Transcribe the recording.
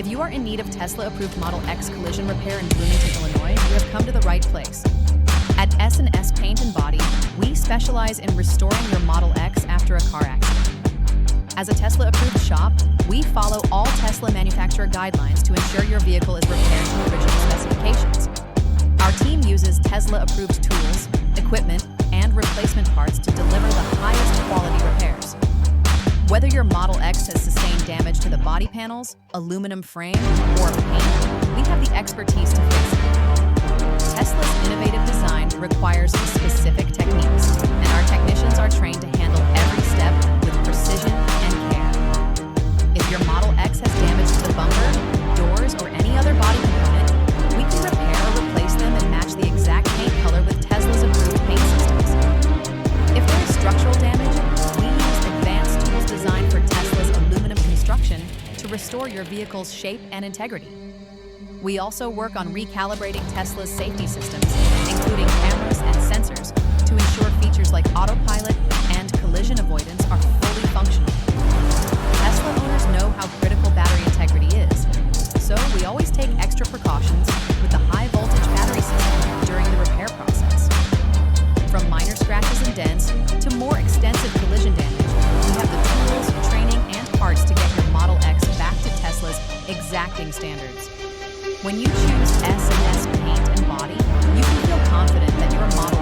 If you are in need of Tesla-approved Model X collision repair in Bloomington, Illinois, you have come to the right place. At S&S Paint Body, we specialize in restoring your Model X after a car accident. As a Tesla-approved shop, we follow all Tesla manufacturer guidelines to ensure your vehicle is repaired to original specifications. Our team uses Tesla-approved tools, equipment, and replacement parts to deliver the highest quality repairs. Whether your Model X has sustained damage to the body panels, aluminum frame, or paint, we have the expertise to fix it. Tesla's innovative design requires specific techniques, and our technicians are trained to handle every step with precision and care. If your Model X has damage to the bumper, doors, or any other body component, we can repair or replace them and match the exact paint color with Tesla's approved paint systems. If there is structural damage, we use advanced tools designed for Tesla's aluminum construction to restore your vehicle's shape and integrity. We also work on recalibrating Tesla's safety systems, including cameras and sensors, to ensure features like Autopilot and collision avoidance are fully functional. Tesla owners know how critical battery integrity is, so we always take extra precautions with the high-voltage battery system during the repair process. From minor scratches and dents to more extensive collision damage, we have the tools, training, and parts to get your Model X back to Tesla's exacting standards. When you choose S&S Paint and Body, you can feel confident that your Model